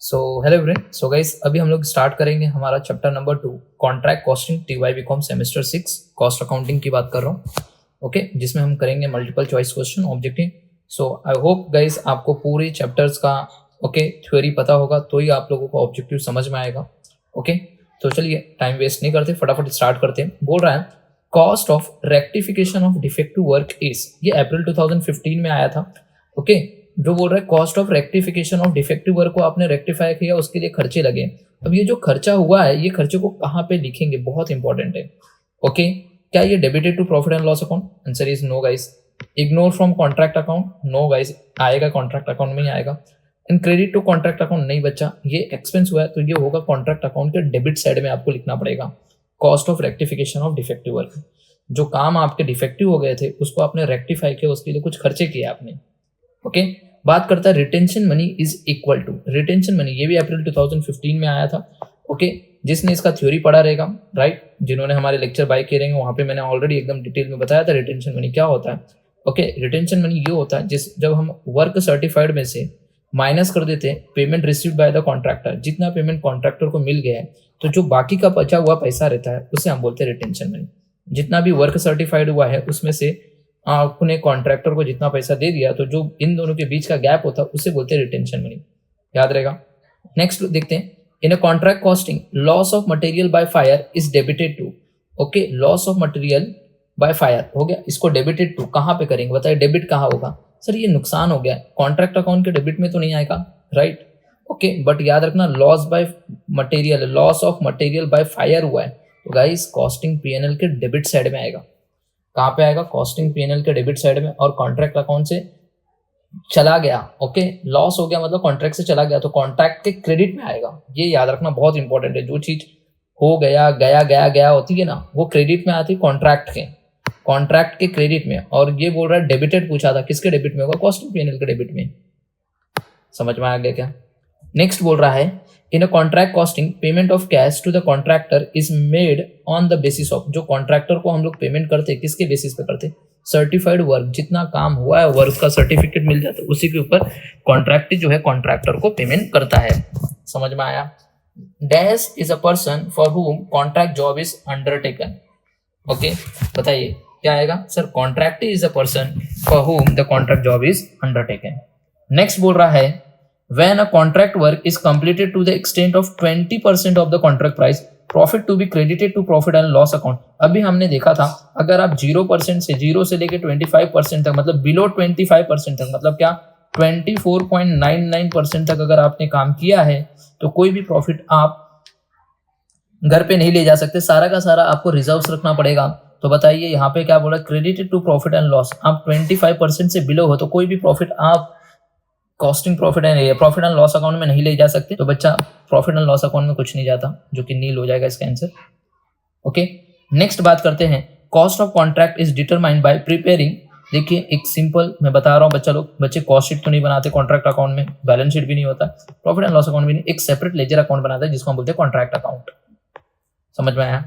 सो hello everyone. So guys अभी हम लोग स्टार्ट करेंगे हमारा chapter number 2 contract costing TY BCom semester 6 cost accounting की बात कर रहा हूँ। ओके, जिसमें हम करेंगे multiple choice question objective. So I hope guys आपको पूरी चैप्टर्स का थ्योरी पता होगा तो ही आप लोगों को ऑब्जेक्टिव समझ में आएगा। ओके, तो चलिए टाइम वेस्ट नहीं करते, फटाफट स्टार्ट करते हैं। बोल रहा है cost of rectification of defective work is, ये अप्रैल 2015 में आया था। ओके, जो बोल रहा है cost of rectification of defective work को आपने रेक्टिफाई किया, उसके लिए खर्चे लगे। अब ये जो खर्चा हुआ है, ये खर्चे को कहाँ पे लिखेंगे, बहुत इंपॉर्टेंट है। ओके, क्या ये debited to profit and loss account? Answer is no guys. Ignore from contract account? No guys, आएगा कॉन्ट्रैक्ट अकाउंट में ही आएगा। And credit to contract account? नहीं बच्चा, ये एक्सपेंस हुआ है तो ये होगा कॉन्ट्रैक्ट अकाउंट के डेबिट साइड में, आपको लिखना पड़ेगा cost of rectification of defective work. जो काम आपके डिफेक्टिव हो गए थे उसको आपने रेक्टिफाई किया, उसके लिए कुछ खर्चे किए आपने। ओके, बात करता है retention money is equal to, retention money ये भी अप्रैल 2015 में आया था। ओके, जिसने इसका थ्योरी पढ़ा रहेगा, राइट, जिन्होंने हमारे लेक्चर बाय किए रहेंगे वहां पे मैंने ऑलरेडी एकदम डिटेल में बताया था रिटेंशन मनी क्या होता है। ओके, रिटेंशन मनी ये होता है जब हम वर्क सर्टिफाइड में से माइनस कर देते हैं payment received by the contractor, जितना पेमेंट कॉन्ट्रैक्टर को मिल गया है तो जो बाकी का बचा हुआ पैसा रहता है उसे हम बोलते हैं रिटेंशन मनी। जितना भी वर्क सर्टिफाइड हुआ है उसमें से आपने कॉन्ट्रैक्टर को जितना पैसा दे दिया तो जो इन दोनों के बीच का गैप होता है उसे बोलते हैं रिटेंशन मनी, याद रहेगा। नेक्स्ट देखते हैं, in a contract costing loss of material by fire is debited to. Okay, loss of material by fire हो गया, इसको डेबिटेड टू कहाँ पे करेंगे बताइए, डेबिट कहाँ होगा? सर ये नुकसान हो गया, कॉन्ट्रैक्ट अकाउंट के डेबिट में तो नहीं आएगा, राइट। ओके, बट याद रखना loss by material, loss of material by fire हुआ है तो गाइस कॉस्टिंग पीएनएल के डेबिट साइड में आएगा। कहाँ पे आएगा? कॉस्टिंग पीएनएल के डेबिट साइड में। और कॉन्ट्रैक्ट अकाउंट से चला गया, ओके, लॉस हो गया मतलब कॉन्ट्रैक्ट से चला गया तो कॉन्ट्रैक्ट के क्रेडिट में आएगा। ये याद रखना बहुत इंपॉर्टेंट है, जो चीज हो गया गया गया गया होती है ना वो क्रेडिट में आती है, कॉन्ट्रैक्ट के क्रेडिट में। और ये बोल रहा है डेबिटेड पूछा था, किसके डेबिट में होगा? कॉस्टिंग पीएनएल के डेबिट में। समझ में आ गया क्या? नेक्स्ट बोल रहा है in a contract costing payment of cash to the contractor is made on the basis of, जो कॉन्ट्रैक्टर को हम लोग पेमेंट करते हैं किसके बेसिस पे करते हैं? सर्टिफाइड वर्क, जितना काम हुआ है वर्क का सर्टिफिकेट मिल जाता है उसी के ऊपर कॉन्ट्रैक्ट जो है कॉन्ट्रैक्टर को पेमेंट करता है। समझ में आया? Dash is a person for हुम contract job is undertaken. Okay, बताइए क्या आएगा? Sir contract is a person for whom the contract job is undertaken. Next बोल रहा है when a contract work is completed to the extent of 20% of the contract price, profit to be credited to profit and loss account। अभी हमने देखा था अगर आप 0% से 0 से लेके 25% तक, मतलब बिलो 25% तक, मतलब क्या 24.99% तक अगर आपने काम किया है तो कोई भी प्रॉफिट आप घर पे नहीं ले जा सकते, सारा का सारा आपको रिजर्व्स रखना पड़ेगा। तो बताइए यहाँ पे क्या बोला? Credited to profit and loss. आप 25% से बिलो हो तो कोई भी प्रॉफिट आप costing profit and loss account में नहीं ले जा सकते, तो बच्चा प्रॉफिट एंड लॉस अकाउंट में कुछ नहीं जाता, जो कि नील हो जाएगा इसका आंसर। ओके, नेक्स्ट बात करते हैं cost of contract is determined by preparing. देखिए एक सिंपल मैं बता रहा हूँ बच्चे कॉस्ट शीट तो नहीं बनाते कॉन्ट्रैक्ट अकाउंट में, बैलेंस शीट भी नहीं होता, प्रॉफिट एंड लॉस अकाउंट भी नहीं, एक सेपरेट लेजर अकाउंट बनाता है जिसको हम बोलते हैं कॉन्ट्रैक्ट अकाउंट। समझ में आया?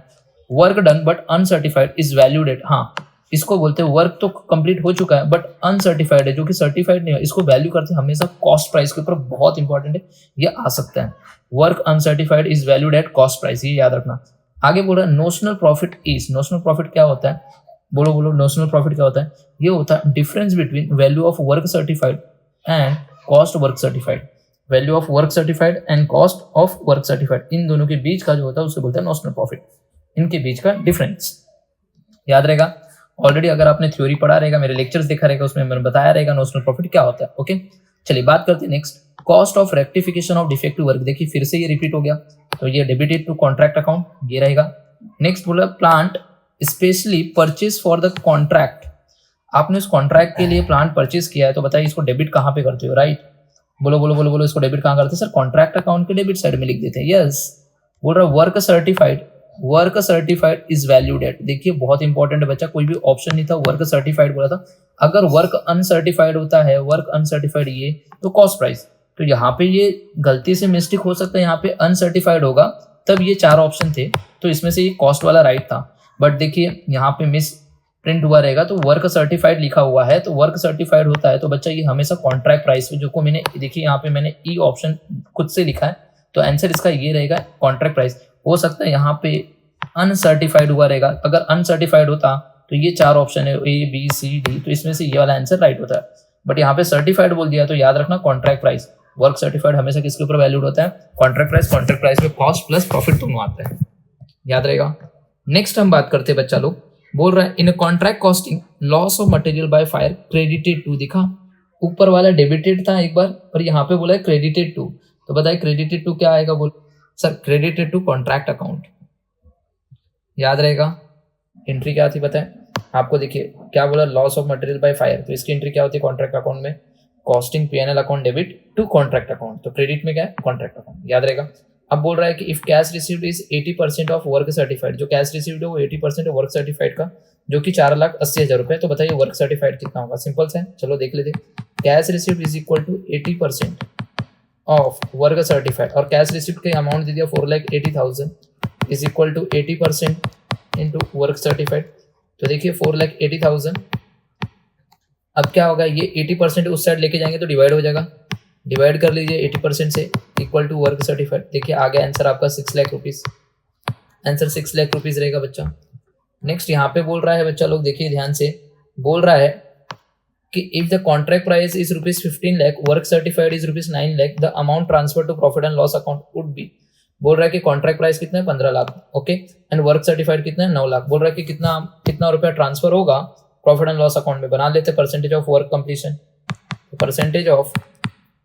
Work done but uncertified is valued at, हाँ इसको बोलते हैं वर्क तो कंप्लीट हो चुका है बट अनसर्टिफाइड है, जो कि सर्टिफाइड नहीं है, इसको वैल्यू करते हैं हमेशा कॉस्ट प्राइस के ऊपर, बहुत इंपॉर्टेंट है, ये आ सकता है। Work uncertified is valued at cost price, ये याद रखना। आगे बोल रहा है notional profit is, notional profit क्या होता है? बोलो बोलो, नोशनल प्रॉफिट क्या होता है? ये होता है difference between value of work certified and cost work certified, value of work certified and cost of work certified, इन दोनों के बीच का जो होता है उसे बोलते हैं नोशनल प्रॉफिट, इनके बीच का डिफरेंस, याद रहेगा। ऑलरेडी अगर आपने थ्योरी पढ़ा रहेगा, मेरे लेक्चर्स देखा रहेगा, उसमें मैंने बताया रहेगा नोशनल प्रॉफिट क्या होता है। ओके, चलिए बात करते हैं next cost of rectification of defective work. देखिए फिर से ये रिपीट हो गया, तो ये डेबिटेड टू कॉन्ट्रैक्ट अकाउंट, ये रहेगा। नेक्स्ट बोला plant specially purchase for the contract, आपने उस कॉन्ट्रैक्ट के लिए प्लांट परचेज किया है तो बताइए इसको डेबिट कहाँ पे करते हो? राइट, बोलो बोलो बोलो बोलो, इसको डेबिट कहाँ करते हैं? सर कॉन्ट्रैक्ट अकाउंट के डेबिट साइड में लिख देते हैं। यस, बोल रहा work certified is valued at, देखिए बहुत इंपॉर्टेंट है बच्चा, कोई भी ऑप्शन नहीं था, वर्क सर्टिफाइड बोला था। अगर वर्क अनसर्टिफाइड होता है, वर्क अनसर्टिफाइड ये तो कॉस्ट प्राइस, तो यहाँ पे ये गलती से मिस्टेक हो सकता है, यहाँ पे अनसर्टिफाइड होगा, तब ये 4 ऑप्शन थे तो इसमें से ये कॉस्ट वाला राइट था, बट देखिए यहाँ पे मिस प्रिंट हुआ रहेगा तो वर्क सर्टिफाइड लिखा हुआ है, तो वर्क सर्टिफाइड होता है तो बच्चा ये हमेशा कॉन्ट्रैक्ट प्राइस जो को मैंने देखिए यहाँ पे मैंने ई ऑप्शन खुद से लिखा है, तो आंसर इसका ये रहेगा कॉन्ट्रैक्ट प्राइस। हो सकता है यहाँ पे अनसर्टिफाइड हुआ रहेगा, अगर अनसर्टिफाइड होता तो ये 4 ऑप्शन है ए बी सी डी, तो इसमें से ये वाला आंसर राइट होता है, बट यहाँ पे सर्टिफाइड बोल दिया तो याद रखना कॉन्ट्रैक्ट प्राइस। वर्क सर्टिफाइड हमेशा किसके ऊपर वैल्यूड होता है, कॉन्ट्रैक्ट प्राइस। कॉन्ट्रैक्ट प्राइस में कॉस्ट प्लस प्रॉफिट दोनों आता है, याद रहेगा। नेक्स्ट हम बात करते हैं बच्चा लोग, बोल रहा है in contract costing loss of material by fire credited to, दिखा ऊपर वाला डेबिटेड था एक बार और यहाँ पे बोला है क्रेडिटेड टू, तो बताइए क्रेडिटेड टू क्या आएगा, बोल sir credited to contract account, याद रहेगा। एंट्री क्या थी बताएं आपको, देखिए क्या बोला, loss of material by fire, तो इसकी एंट्री क्या होती है कॉन्ट्रैक्ट अकाउंट में, costing PNL account debit to contract account, तो क्रेडिट में क्या है कॉन्ट्रैक्ट अकाउंट, याद रहेगा। अब बोल रहा है कि if cash received is 80% of work certified, जो कैश रिसीव्ड है वो 80% है वर्क सर्टिफाइड का, जो कि 4,80,000 रुपए, तो बताइए वर्क सर्टिफाइड कितना होगा, सिंपल सा है, चलो देख लेते। Cash received is equal to 80% of work certified, और कैश रिसीव्ड का अमाउंट दे दिया 4,80,000 is equal to 80% into work certified, तो देखिए 4,80,000। अब क्या होगा, ये 80% उस साइड लेके जाएंगे तो डिवाइड हो जाएगा, डिवाइड कर लीजिए 80% से, इक्वल टू वर्क सर्टिफाइड, देखिए आ गया आंसर आपका 6 lakh rupees, answer 6 lakh rupees रहेगा बच्चा। नेक्स्ट यहाँ पे बोल रहा है बच्चा लोग, देखिए ध्यान से, बोल रहा है कि if the contract price is ₹15 lakh, work certified is ₹9 lakh, the amount transfer to profit and loss account would be, बोल रहा है कि कॉन्ट्रैक्ट प्राइस कितना है 15 lakh, okay, and work certified कितना है 9 लाख, बोल रहा है कि कितना रुपया ट्रांसफर होगा प्रॉफिट एंड लॉस अकाउंट में, बना लेते percentage of work completion, percentage of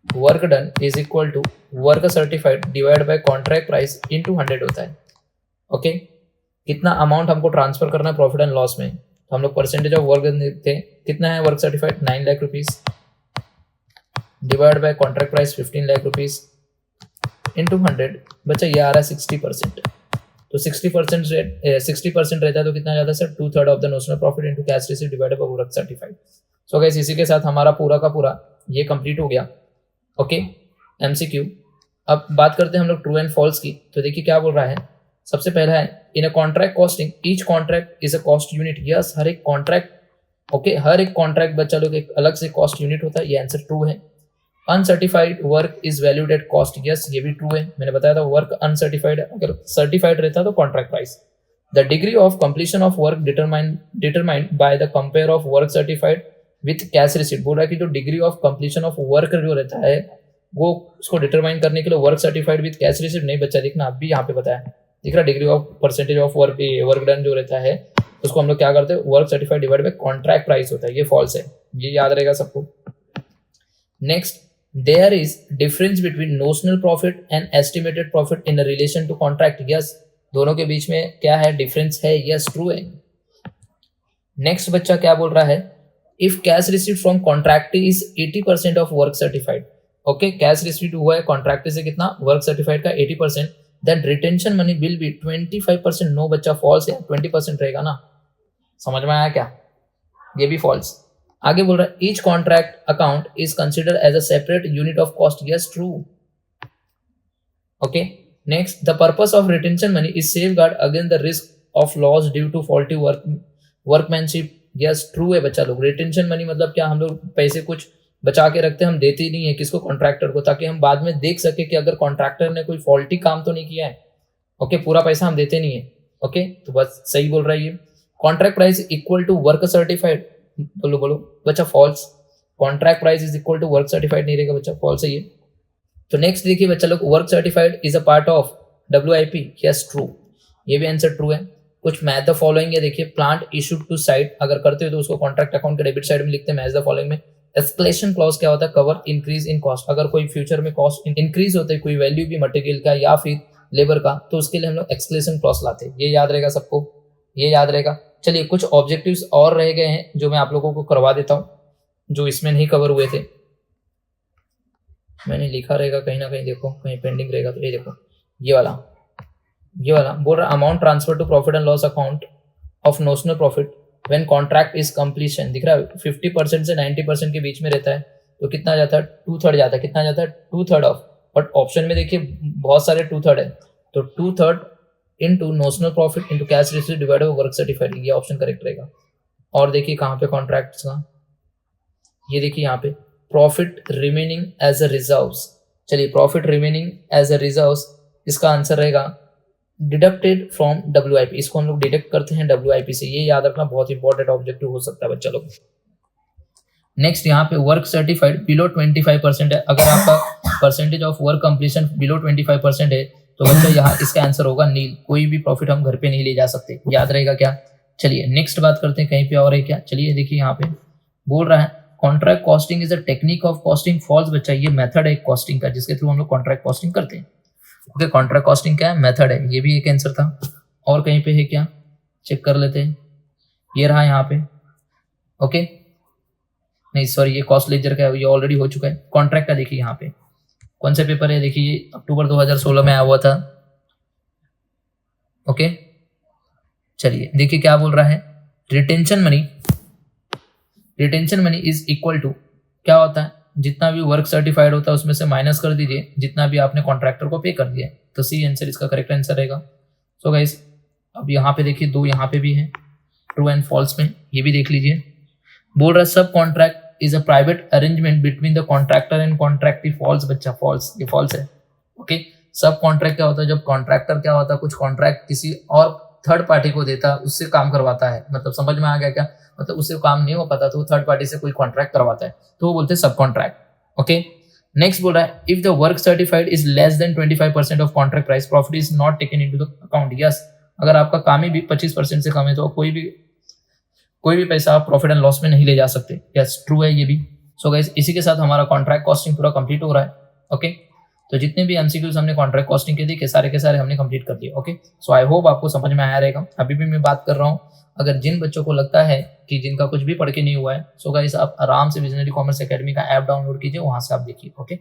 work done is equal to work certified divide by contract price into 100 होता है, ओके। कितना अमाउंट हमको ट्रांसफर करना है प्रॉफिट एंड लॉस में, तो हम लोग परसेंटेज ऑफ वर्क देखते हैं, कितना है work certified 9 lakh rupees divide by contract price 15 lakh rupees into 100, बच्चा ये आ रहा है 60%, तो 60% रहता है तो कितना जाता है sir 2/3 of the notional profit into cash received divided by work certified. So guys इसी के साथ हमारा पूरा का पूरा ये कंप्लीट हो गया, ओके, एमसीक्यू। अब बात करते हैं हम लोग ट्रू एंड फॉल्स की, तो देखिए क्या बोल रहा है, सबसे पहला है in a contract costing each contract is a cost unit, yes हर एक कॉन्ट्रैक्ट, ओके, हर एक कॉन्ट्रैक्ट बच्चा लोग एक अलग से कॉस्ट यूनिट होता है, ये आंसर ट्रू है। Uncertified work is valued at cost, yes ये भी ट्रू है, मैंने बताया था वर्क अनसर्टिफाइड, अगर सर्टिफाइड रहता तो contract price. The degree of completion of work determined by the compare of work certified with cash receipt, बोल रहा है कि जो degree of completion of work जो रहता है वो उसको डिटरमाइन करने के लिए work certified with cash receipt नहीं बच्चा, देखना आप भी यहाँ पे बताया, दिख रहा degree of percentage of work done जो रहता है उसको हम लोग क्या करते हैं work certified divide by contract price होता है, ये फॉल्स है, ये याद रहेगा सबको। Next, there is difference between notional profit and estimated profit in relation to contract, yes दोनों के बीच में क्या है डिफरेंस है, यस ट्रू है। नेक्स्ट बच्चा क्या बोल रहा है, if cash received from contractee is 80% of work certified, okay, cash received हुआ है कॉन्ट्रैक्टी से कितना वर्क सर्टिफाइड का 80%, then retention money will be 25%, no बच्चा फॉल्स है, 20% रहेगा ना, समझ में आया क्या, ये भी फॉल्स। आगे बोल रहा है each contract account is considered as a separate unit of cost, yes true, okay. Next, the purpose of retention money is safeguard against the risk of loss due to faulty workmanship, yes true है बच्चा लोग। Retention money मतलब क्या, हम लोग पैसे कुछ बचा के रखते हैं, हम देते ही नहीं है किसको, कॉन्ट्रैक्टर को, ताकि हम बाद में देख सके कि अगर कॉन्ट्रैक्टर ने कोई फॉल्टी काम तो नहीं किया है, ओके, पूरा पैसा हम देते नहीं है, ओके, तो बस सही बोल रहा है ये। Contract price equal to work certified, बोलो बोलो बच्चा false, contract price is equal to work certified नहीं रहेगा बच्चा, फॉल्स है ये। तो नेक्स्ट देखिए बच्चा लोग, work certified is a part of WIP, yes true, ये भी आंसर ट्रू है। कुछ मैच द फॉलोइंग है, देखिए प्लांट इशूड टू साइट अगर करते हो तो उसको कॉन्ट्रैक्ट अकाउंट के डेबिट साइड में लिखते हैं, मैच द फॉलोइंग में। एस्केलेशन क्लॉज क्या होता है, कवर इंक्रीज इन कॉस्ट, अगर कोई फ्यूचर में कॉस्ट इंक्रीज होता है कोई वैल्यू भी मटेरियल का या फिर लेबर का, तो उसके लिए हम लोग एक्सक्लेशन क्लॉज लाते हैं, ये याद रहेगा सबको, ये याद रहेगा। चलिए कुछ ऑब्जेक्टिव्स और रह गए हैं जो मैं आप लोगों को करवा देता हूँ, जो इसमें नहीं कवर हुए थे, मैंने लिखा रहेगा कहीं ना कहीं, देखो कहीं पेंडिंग रहेगा, तो ये देखो ये वाला बोल रहा amount transfer to profit and loss account of notional profit when contract is completion, दिख रहा है 50% से 90% के बीच में रहता है, तो कितना जाता है 2/3 जाता है, कितना जाता है 2/3 ऑफ, बट ऑप्शन में देखिए बहुत सारे 2/3 है, तो 2/3 into notional profit into cash received divided by work certified, ये ऑप्शन करेक्ट रहेगा। और देखिए कहाँ पे कॉन्ट्रैक्ट्स का, ये देखिए यहाँ पे profit remaining as a reserves. चलिए profit remaining as a reserves, इसका आंसर रहेगा डिडक्टेड फ्रॉम WIP। इसको हम लोग डिडक्ट करते हैं WIP से, ये याद रखना, बहुत इंपॉर्टेंट ऑब्जेक्टिव हो सकता है बच्चा लोग। नेक्स्ट यहाँ पे वर्क सर्टिफाइड बिलो 25% है। अगर आपका percentage of work completion below 25% है तो बच्चा यहाँ इसका आंसर होगा नील। कोई भी प्रॉफिट हम घर पे नहीं ले जा सकते, याद रहेगा क्या। चलिए नेक्स्ट बात करते हैं, कहीं पे और है क्या। चलिए देखिए यहाँ पे बोल रहा है contract costing is a technique of costing false. बच्चा ये मेथड है कॉस्टिंग का जिसके थ्रू हम लोग कॉन्ट्रैक्ट कॉस्टिंग करते हैं। ओके, कॉन्ट्रैक्ट कॉस्टिंग क्या है, मेथड है, ये भी एक आंसर था। और कहीं पे है क्या, चेक कर लेते हैं। ये रहा यहाँ पे, ओके नहीं सॉरी, ये कॉस्ट लेजर का है, ये ऑलरेडी हो चुका है। कॉन्ट्रैक्ट का देखिए यहाँ पे कौन से पेपर है, देखिए ये अक्टूबर 2016 में आया हुआ था। ओके चलिए देखिए क्या बोल रहा है, retention money is equal to, क्या होता है, जितना भी वर्क सर्टिफाइड होता है उसमें से माइनस कर दीजिए जितना भी आपने कॉन्ट्रैक्टर को पे कर दिया है। तो सी आंसर इसका करेक्ट आंसर रहेगा। सो गाइस अब यहाँ पे देखिए दो यहाँ पे भी है ट्रू एंड फॉल्स में, ये भी देख लीजिए। बोल रहा है sub contract is a private arrangement between the contractor and contractee. False बच्चा, फॉल्स, ये फॉल्स है। ओके सब कॉन्ट्रैक्ट क्या होता है, जब कॉन्ट्रैक्टर क्या होता है कुछ कॉन्ट्रैक्ट किसी और थर्ड पार्टी को देता है, उससे काम करवाता है। मतलब समझ में आ गया क्या, मतलब उससे काम नहीं हो पाता तो वो थर्ड पार्टी से कोई कॉन्ट्रैक्ट करवाता है तो वो बोलते हैं सब कॉन्ट्रैक्ट। ओके नेक्स्ट बोल रहा है if the work certified is less than 25% of contract price profit is not taken into the account. Yes, अगर आपका काम ही 25% से कम है तो कोई भी पैसा आप प्रॉफिट एंड लॉस में नहीं ले जा सकते। यस ट्रू है ये भी। सो गाइस इसी के साथ हमारा कॉन्ट्रैक्ट कॉस्टिंग पूरा कंप्लीट हो रहा है। ओके तो जितने भी MCQs हमने कॉन्ट्रैक्ट कॉस्टिंग के दिए के सारे हमने कंप्लीट कर दिए। ओके सो आई होप आपको समझ में आया रहेगा। अभी भी मैं बात कर रहा हूँ, अगर जिन बच्चों को लगता है कि जिनका कुछ भी पढ़ के नहीं हुआ है, सो गाइस आप आराम से विजनरी कॉमर्स एकेडमी का ऐप डाउनलोड कीजिए, वहां से आप देखिए। ओके